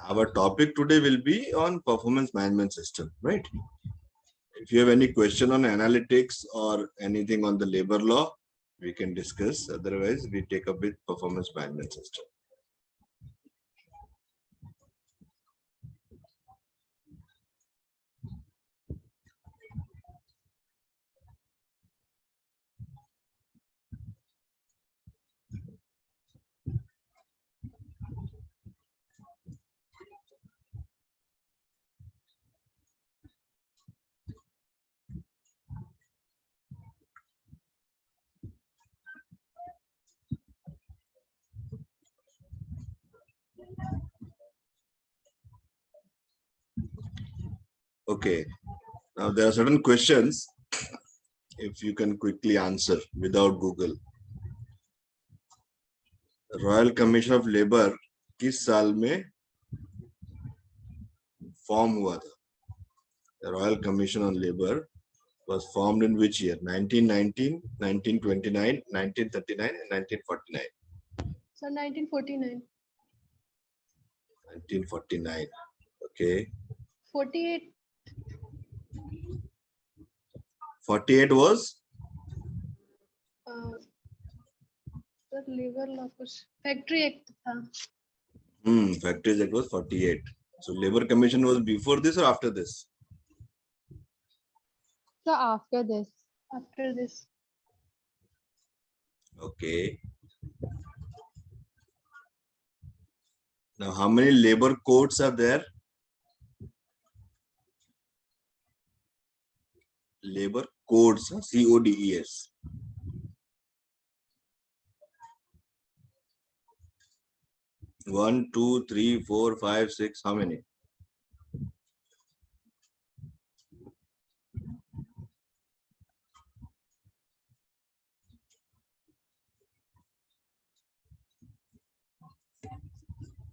our topic today will be on performance management system, right? If you have any question on analytics or anything on the labor law, we can discuss. Otherwise, we take up with performance management system. Okay, now there are certain questions. If you can quickly answer without Google. Royal commission of labour किस साल में form हुआ था? Royal commission on labour was formed in which year? 1919, 1929, 1939 and 1949. So 1949. 1949. Okay. 48. 48 was? Sir, labor law कुछ factory act था. Factories Act was 48. So Labor Commission was before this or after this? So after this. After this. Okay. Now, how many labor codes are there? Labor codes, CODES. One, two, three, four, five, six. How many?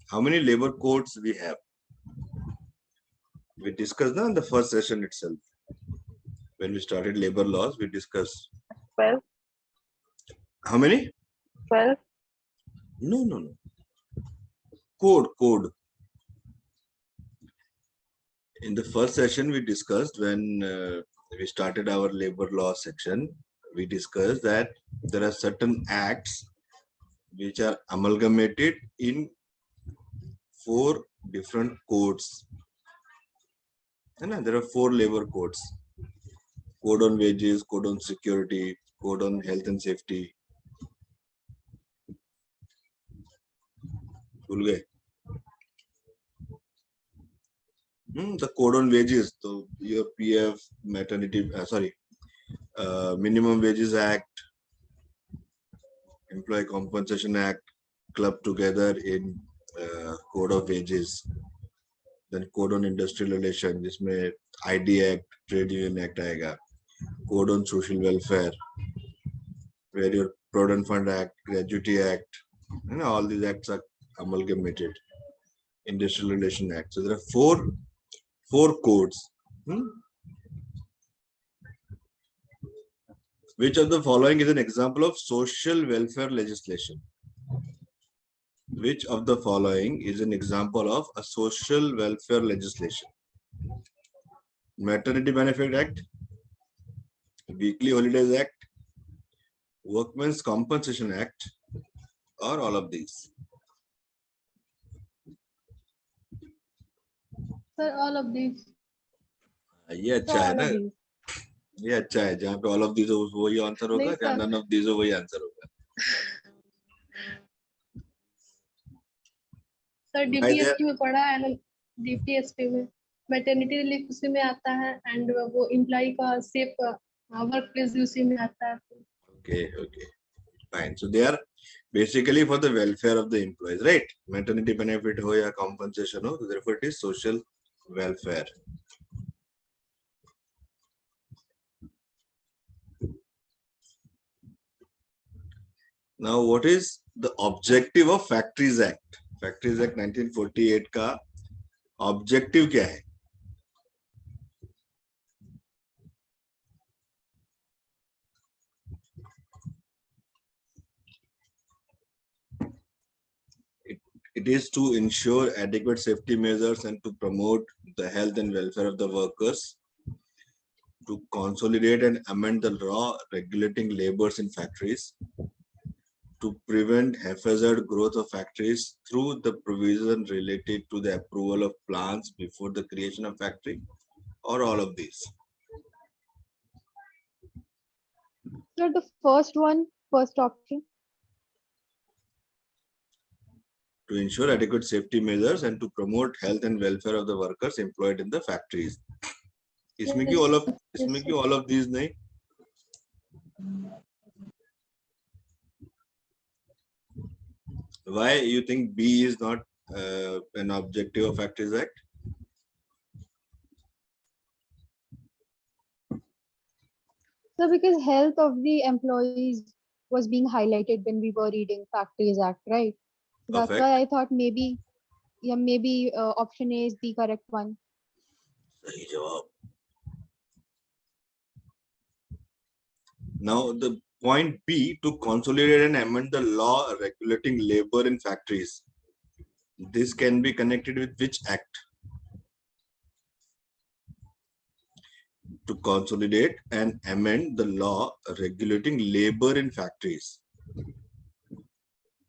How many labor codes we have? We discussed in the first session itself. When we started labor laws, we discussed. 12. How many? 12. No. Code. In the first session, we discussed when we started our labor law section, we discussed that there are certain acts which are amalgamated in 4 different codes. And there are 4 labor codes. Code on wages, code on security, code on health and safety. The code on wages, so your PF, maternity, Minimum Wages Act, Employee Compensation Act, clubbed together in Code of Wages. Then Code on Industrial Relations, जिसमें ID Act, Trade Union Act आएगा. Code on Social Welfare, where your Provident Fund Act, Gratuity Act, all these acts are amalgamated. Industrial Relation Act. So there are four codes. Which of the following is an example of social welfare legislation? Which of the following is an example of a social welfare legislation? Maternity Benefit Act, Weekly Holidays Act, Workmen's Compensation Act, or all of these? Sir, all of these. ये अच्छा है ना? ये अच्छा है जहाँ पे all of these हो वही आंसर होगा, जहाँ none of these हो वही आंसर होगा. सर डीपीएसपी में पढ़ा है ना, डीपीएसपी में मैटरनिटी लीव उसी में आता है एंड वो एम्प्लॉय का सेफ वर्क प्लेस उसी में आता है. Okay, fine. So they are basically for the welfare of the employees, right? Maternity benefit हो या compensation हो, so therefore it is social welfare. Now, what is the objective of Factories Act? Factories Act 1948 का objective क्या है? It It is to ensure adequate safety measures and to promote the health and welfare of the workers, to consolidate and amend the law regulating labors in factories, to prevent haphazard growth of factories through the provision related to the approval of plans before the creation of factory, or all of these. So the first one, first option. To ensure adequate safety measures and to promote health and welfare of the workers employed in the factories. इसमें क्यों all of these नहीं? Why you think B is not an objective of Factories Act? So because health of the employees was being highlighted when we were reading Factories Act, right? So that's Perfect. why I thought maybe, yeah, maybe option A is the correct one. सही जवाब. Now the point B, to consolidate and amend the law regulating labor in factories. This can be connected with which act? To consolidate and amend the law regulating labor in factories.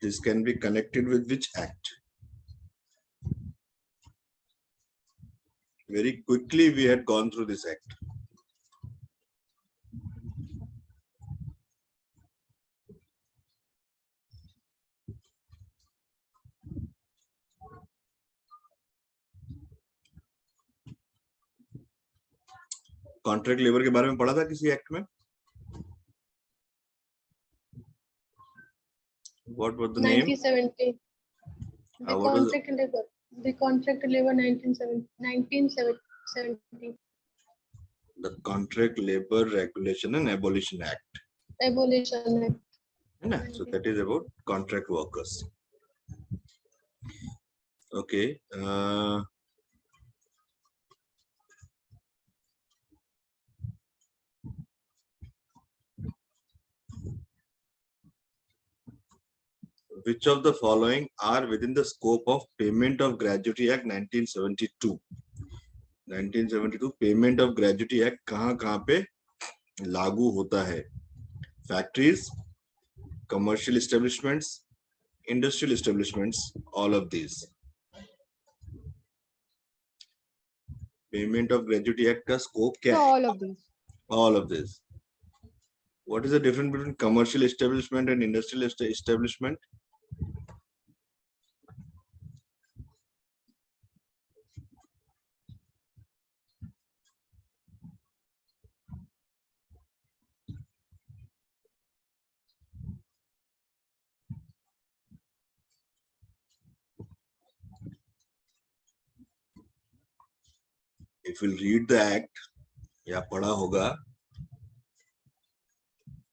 This can be connected with which act? Very quickly we had gone through this act. Contract labour के बारे में पढ़ा था किसी act में? What was the 1970. name? The contract labor 1970. The Contract Labor Regulation and Abolition Act. Abolition Act. So that is about contract workers. Okay. Which of the following are within the scope of Payment of Gratuity Act 1972? 1972 Payment of Gratuity Act कहाँ पे लागू होता है? Factories, commercial establishments, industrial establishments, all of these. Payment of Gratuity Act का scope क्या So है? all of these. All of this. What is the difference between commercial establishment and industrial establishment? If you read the act या पढ़ा होगा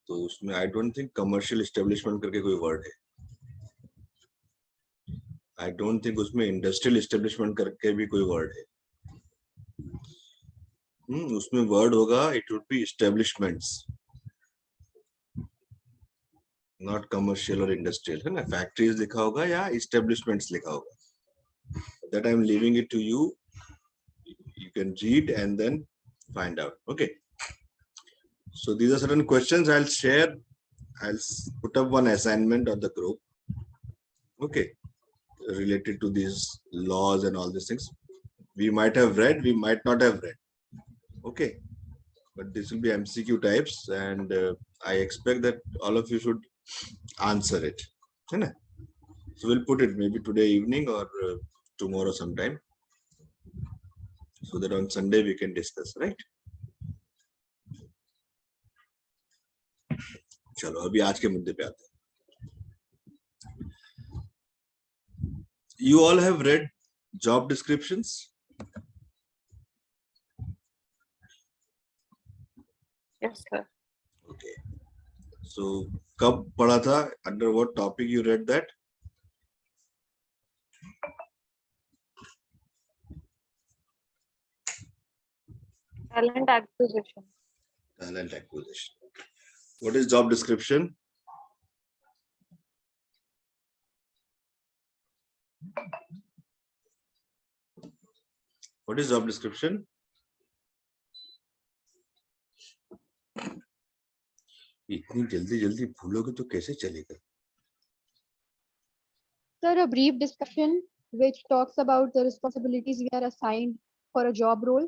तो उसमें I don't think commercial establishment करके कोई word है. I don't think उसमें industrial establishment करके भी कोई word है. उसमें word होगा it would be establishments, not commercial or industrial, है ना? Factories लिखा होगा या establishments लिखा होगा. That I'm leaving it to you. You can read and then find out. Okay. So these are certain questions I'll share. I'll put up one assignment on the group. Okay. Related to these laws and all these things. We might have read, we might not have read. Okay. But this will be MCQ types and I expect that all of you should answer it. So we'll put it maybe today evening or tomorrow sometime. So that on Sunday we can discuss, right? चलो अभी आज के मुद्दे पे आते हैं. You all have read job descriptions? Yes, sir. Okay. So कब पढ़ा था? Under what topic you read that? Talent acquisition. Talent acquisition. What is job description? What is job description? इतनी जल्दी जल्दी भूलोगे तो कैसे चलेगा? Sir, a brief discussion which talks about the responsibilities we are assigned for a job role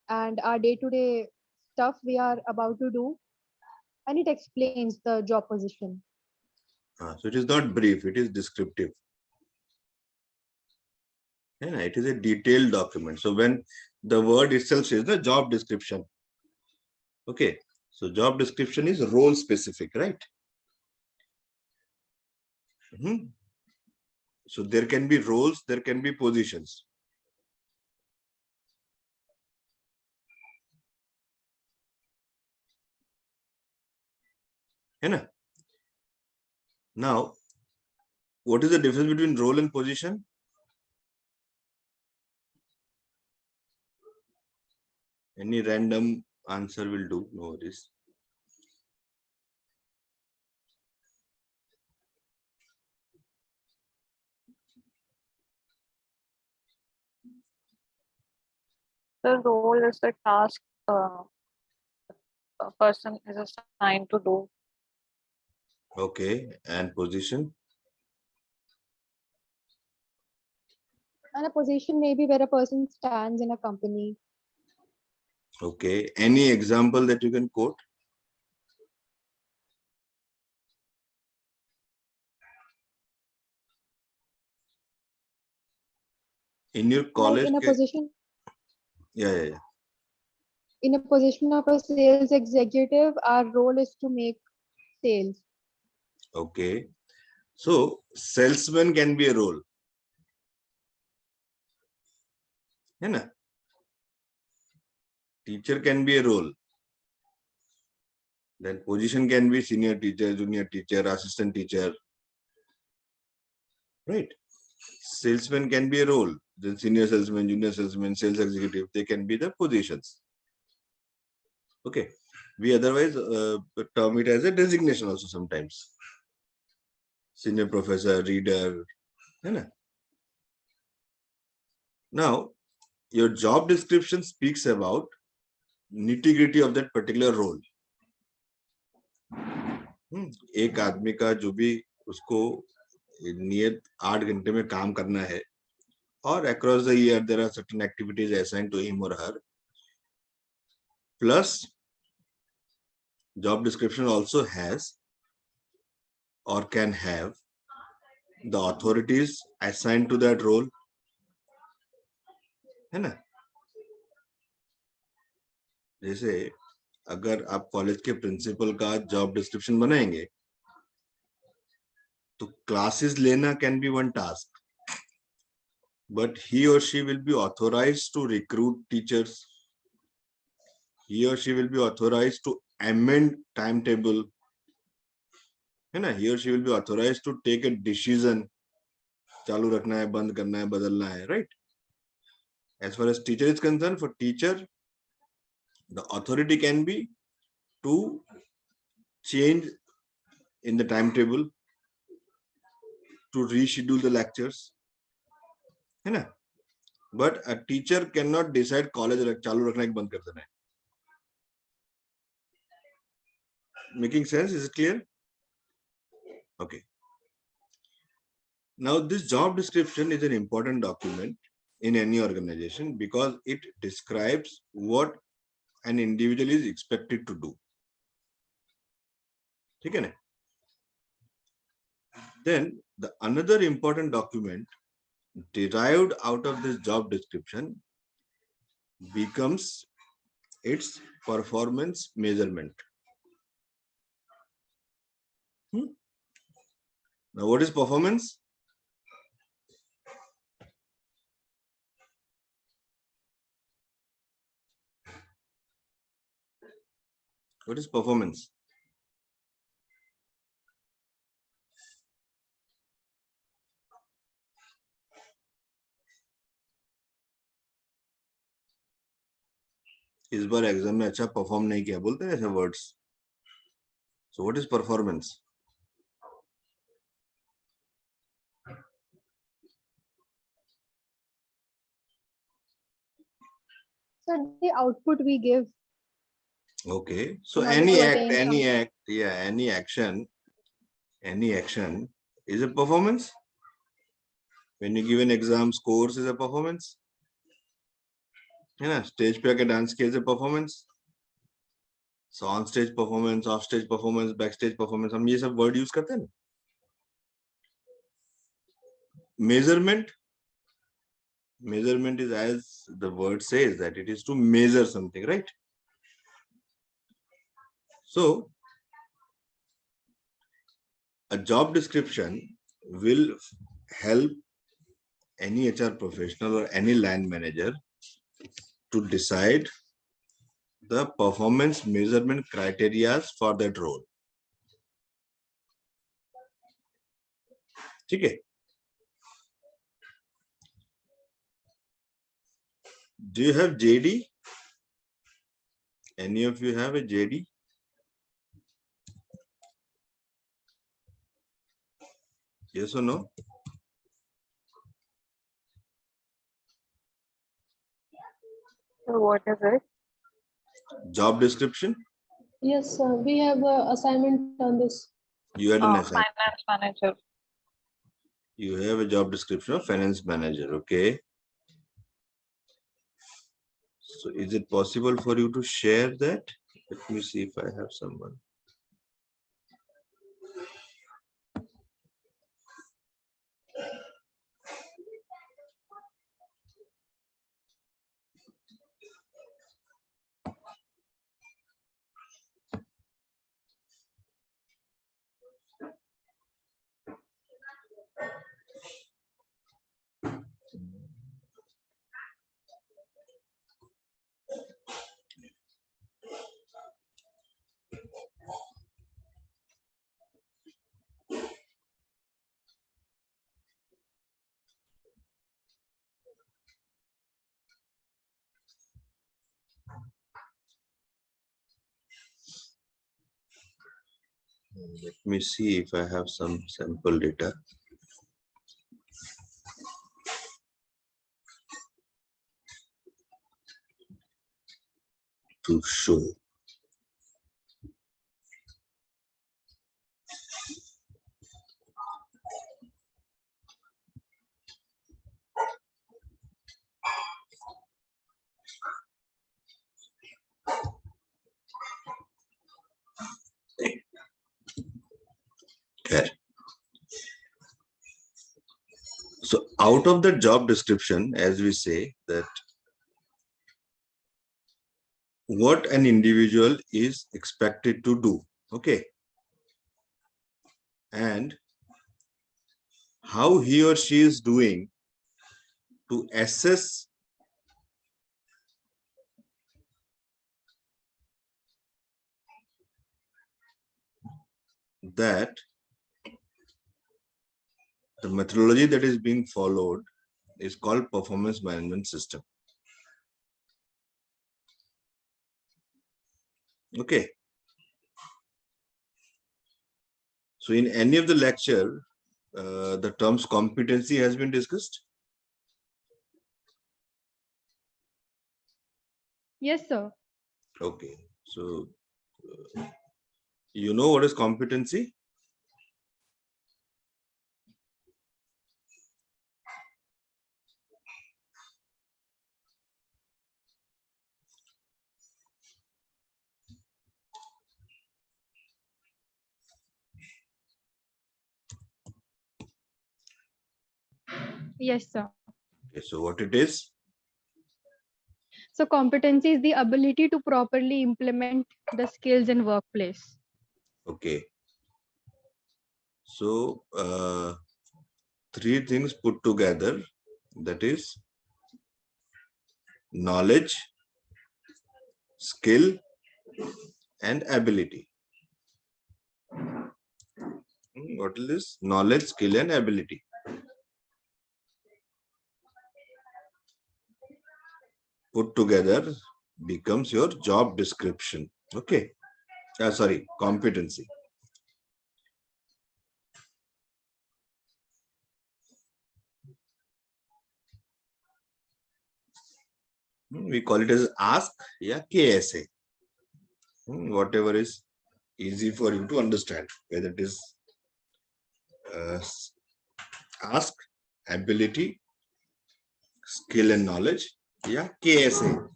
and our day-to-day stuff we are about to do, and it explains the job position. So it is not brief, it is descriptive. Yeah, it is a detailed document. So when the word itself says the job description, okay, so job description is role specific, right? So there can be roles, there can be positions. Now, what is the difference between role and position? Any random answer will do, no worries. The role is the task a person is assigned to do. Okay, and position? And a position may be where a person stands in a company. Okay, any example that you can quote? In your college? Like in a position, Yeah. in a position of a sales executive, our role is to make sales. Okay, so salesman can be a role. है ना? Teacher can be a role. Then position can be senior teacher, junior teacher, assistant teacher. Right? Salesman can be a role. Then senior salesman, junior salesman, sales executive, they can be the positions. Okay. We otherwise term it as a designation also sometimes. Senior professor, reader. है ना? Now, your job description speaks about nitty-gritty of that particular role. एक आदमी का जो भी उसको नियत 8 घंटे में काम करना है और across the year there are certain activities assigned to him or her, plus job description also has or can have the authorities assigned to that role, है ना? जैसे अगर आप कॉलेज के प्रिंसिपल का जॉब डिस्क्रिप्शन बनाएंगे तो क्लासेस लेना can be one task, but he or she will be authorized to recruit teachers. He or she will be authorized to amend timetable. है ना? He or she will be authorized to take a decision. चालू रखना है, बंद करना है, बदलना है, right? As far as teacher is concerned, for teacher, the authority can be to change in the timetable, to reschedule the lectures, है ना? But a teacher cannot decide college चालू रखना है कि बंद कर देना है. Making sense? Is it clear? Okay. Now, this job description is an important document in any organization because it describes what an individual is expected to do. ठीक है ना? Then the another important document derived out of this job description becomes its performance measurement. Now, what is performance? What is performance? इस बार exam में अच्छा perform नहीं किया बोलते हैं ऐसे words. So what is performance? So the output we give Okay. So in order any to act, attain any something. act, yeah, any action is a performance. When you give an exam, scores is a performance. है ना? Stage पे आके dance किया is a performance. So on stage performance, off stage performance, backstage performance, हम ये सब word use करते हैं ना? Measurement is, as the word says, that it is to measure something, right? So a job description will help any HR professional or any line manager to decide the performance measurement criteria for that role. ठीक है? Do you have JD? Any of you have a JD? Yes or no? So what is it? Job description? Yes, we have assignment on this. You had an assignment. Finance manager. You have a job description of finance manager, okay? So is it possible for you to share that? Let me see if I have someone. Let me see if I have some sample data. To show. Okay. So out of the job description, as we say, that what an individual is expected to do, okay, and how he or she is doing to assess that the methodology that is being followed is called performance management system. Okay. So in any of the lecture, the terms competency has been discussed. Yes, sir. Okay. So you know what is competency? Yes, sir. Okay, so what it is? So competency is the ability to properly implement the skills in workplace. Okay. So three things put together, that is knowledge, skill, and ability. What is this? Knowledge, skill, and ability. Put together becomes your job description. Okay. Sorry, competency. We call it as ask या KSA. Whatever is easy for you to understand, whether it is ask, ability, skill and knowledge या KSA.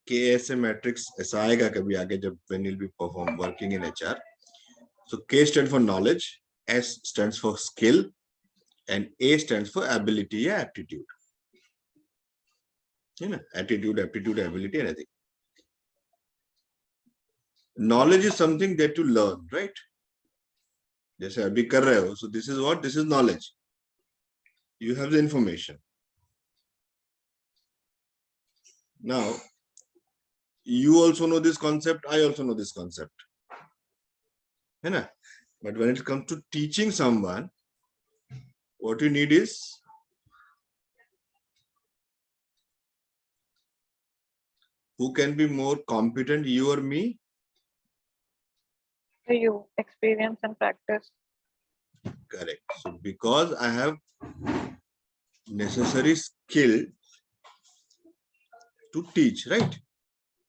KSA matrix ऐसा आएगा कभी आगे जब when you'll be working in HR. So K stands for knowledge, S stands for skill, and A stands for ability या aptitude. है ना? Attitude, aptitude, ability, anything. Knowledge is something that you learn, right? जैसे अभी कर रहे हो, so this is what? This is knowledge. You have the information. Now, you also know this concept, I also know this concept. है ना? But when it comes to teaching someone, what you need is who can be more competent, you or me? You experience and practice. Correct. So because I have necessary skill to teach, right?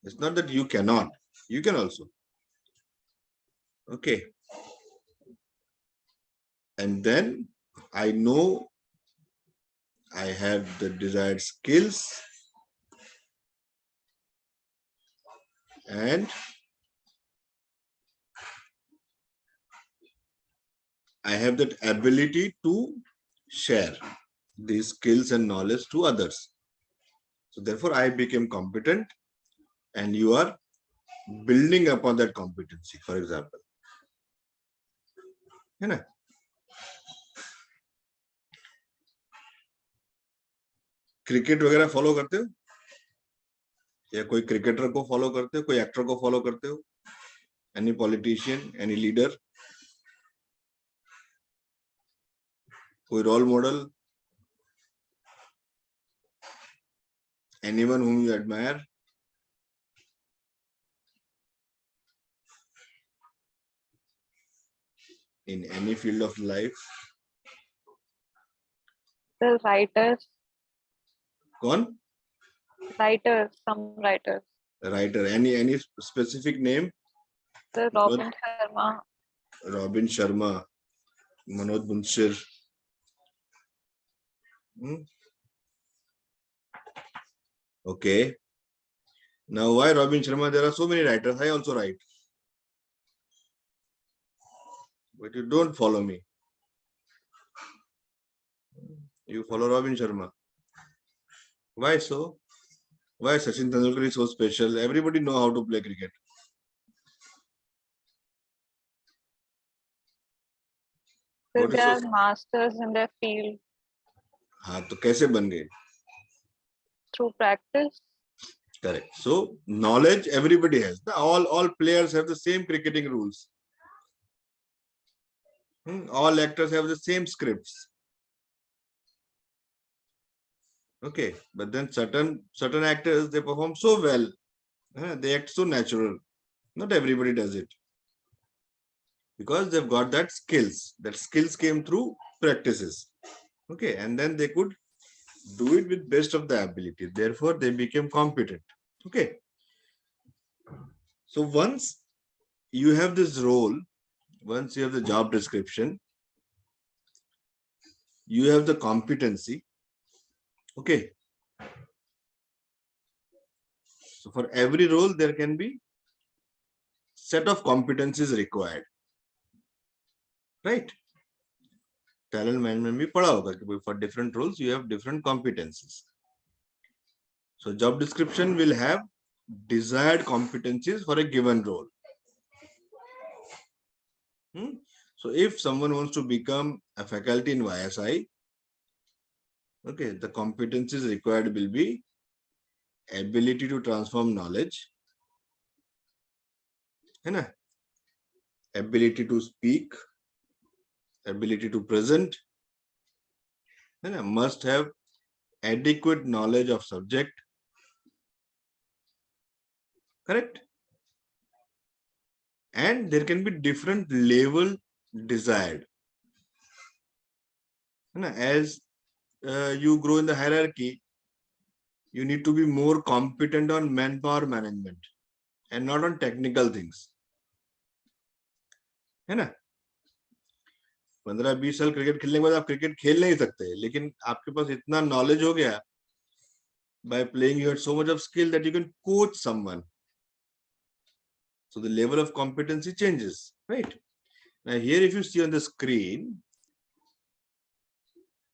It's not that you cannot. You can also. Okay. And then I know I have the desired skills and I have that ability to share these skills and knowledge to others. So therefore I became competent and you are building upon that competency, for example. है ना? Cricket वगैरह follow करते हो या कोई cricketer को follow करते हो, कोई एक्टर को फॉलो करते हो, एनी पॉलिटिशियन, एनी लीडर, कोई role model, anyone whom you admire? In any field of life? The writers. कौन? Writers, some writers. Writer. Any specific name? The Robin Sharma. Robin Sharma, Manoj Bunshir. Okay. Now, why Robin Sharma? There are so many writers. I also write. But you don't follow me. You follow Robin Sharma. Why so? Why Sachin Tendulkar is so special? Everybody know how to play cricket. So they are masters in their field. हाँ तो कैसे बन गए? Through practice. Correct. So knowledge everybody has. All players have the same cricketing rules. All actors have the same scripts. Okay, but then certain actors, they perform so well. They act so natural. Not everybody does it. Because they've got that skills. That skills came through practices. Okay, and then they could do it with best of the ability. Therefore, they became competent. Okay. So once you have this role, once you have the job description, you have the competency. Okay. So for every role, there can be set of competencies required. Right? Talent management में पढ़ा होगा कि for different roles, you have different competencies. So job description will have desired competencies for a given role. So if someone wants to become a faculty in YSI, okay, the competencies required will be ability to transform knowledge, है ना? Ability to speak, ability to present, है ना? Must have adequate knowledge of subject. Correct? And there can be different level desired. As you grow in the hierarchy, you need to be more competent on manpower management and not on technical things. है ना? 15-20 साल cricket खेलने के बाद आप cricket खेल नहीं सकते, लेकिन आपके पास इतना नॉलेज हो गया, by playing you had so much of skill that you can coach someone. So the level of competency changes, right? Now here, if you see on the screen,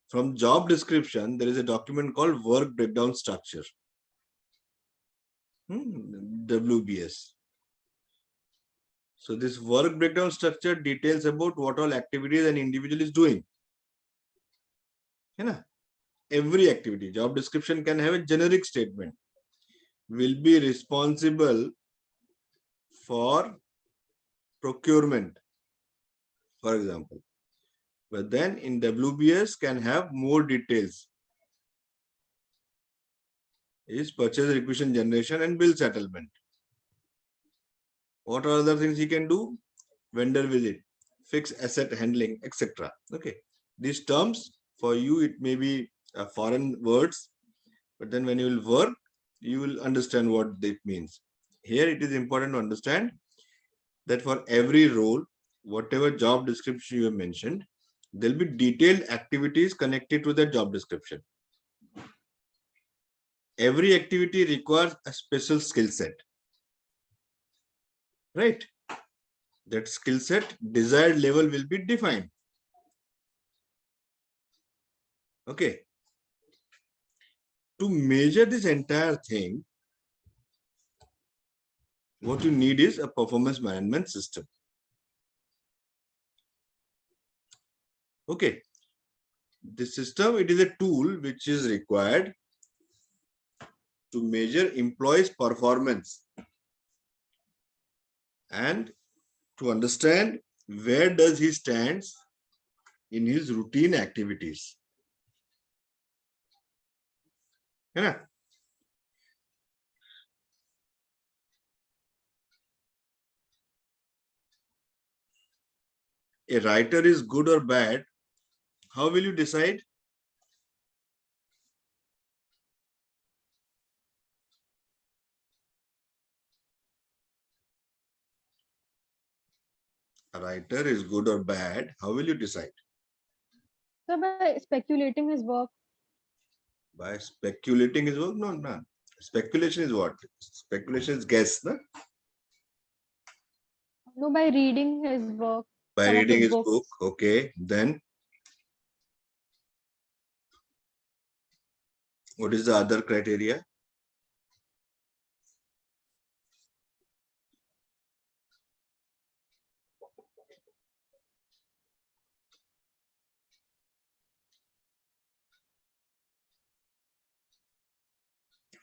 from job description, there is a document called work breakdown structure, WBS. So this work breakdown structure details about what all activities an individual is doing. Every activity, job description can have a generic statement. Will be responsible for procurement, for example. But then in WBS can have more details. Is purchase requisition generation and bill settlement. What are other things he can do? Vendor visit, fixed asset handling, etc. Okay. These terms for you, it may be foreign words, but then when you will work, you will understand what it means. Here it is important to understand that for every role, whatever job description you have mentioned, there will be detailed activities connected to that job description. Every activity requires a special skill set, right? That skill set, desired level will be defined. Okay. To measure this entire thing, what you need is a performance management system. Okay. This system, it is a tool which is required to measure employees' performance and to understand where does he stands in his routine activities. Yeah. A writer is good or bad, how will you decide? A writer is good or bad, how will you decide? So by speculating his work. By speculating his work? No, no. Speculation is what? Speculation is guess, no? No, by reading his work. By Some of reading his books. book, okay. Then what is the other criteria?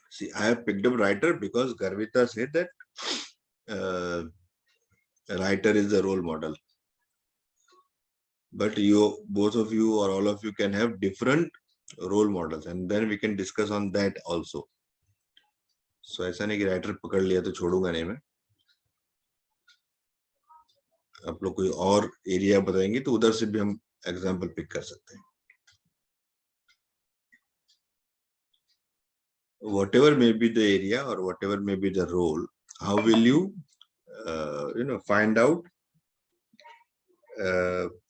See, I have picked up writer because Garvita said that a writer is the role model. But you, both of you or all of you can have different role models, and then we can discuss on that also. So ऐसा नहीं कि writer पकड़ लिया तो छोड़ूंगा नहीं मैं. आप लोग कोई और एरिया बताएंगे तो उधर से भी हम एग्जांपल पिक कर सकते हैं. Whatever may be the area or whatever may be the role, how will you find out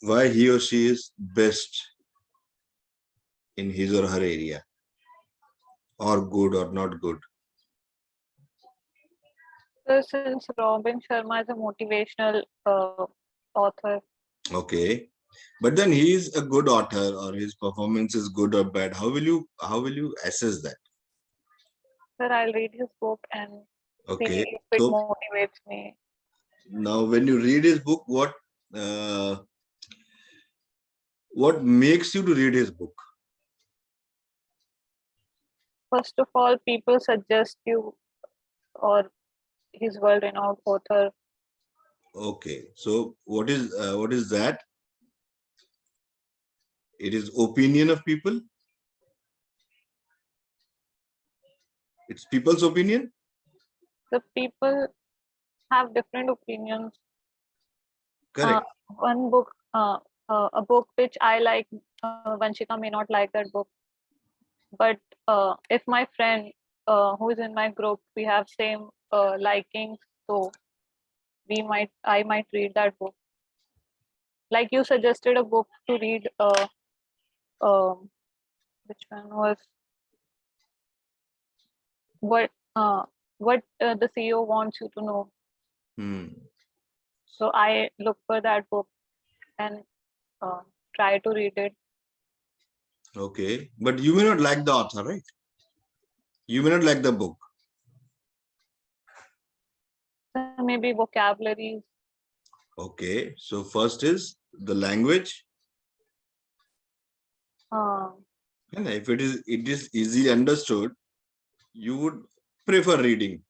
why he or she is best in his or her area, or good or not good? So since Robin Sharma is a motivational author. Okay, but then he is a good author or his performance is good or bad. How will you assess that? Sir, I'll read his book and Okay, see if it so motivates me. now when you read his book, what makes you to read his book? First of all, people suggest you, or he's world-renowned author. Okay, so what is that? It is opinion of people. It's people's opinion. The people have different opinions. Correct. One book, a book which I like, Vanshika may not like that book. But if my friend who is in my group, we have same likings, so I might read that book. Like you suggested a book to read. Which one was what? What the CEO wants you to know. Hmm. So I look for that book and try to read it. Okay, but you may not like the author, right? You may not like the book. Maybe vocabularies. Okay, so first is the language. And if it is easily understood, you would prefer reading.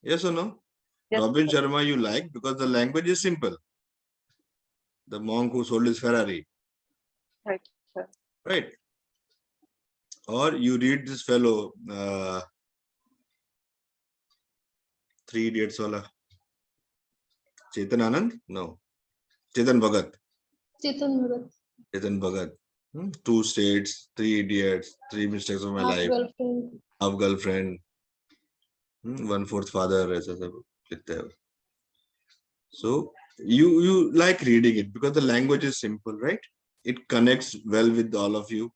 Yes or no? Yes, Robin sir. Sharma you like because the language is simple. The monk who sold his Ferrari, Right, sir. right? Or you read this fellow, 3 Idiots wala. Chetan Anand? No. Chetan Bhagat. Chetan Bhagat. Chetan Bhagat. 2 States, 3 Idiots, 3 Mistakes of My Half Life, girlfriend. Half Girlfriend, 1/4 Father, ऐसा सब लिखते हैं. So you like reading it because the language is simple, right? It connects well with all of you.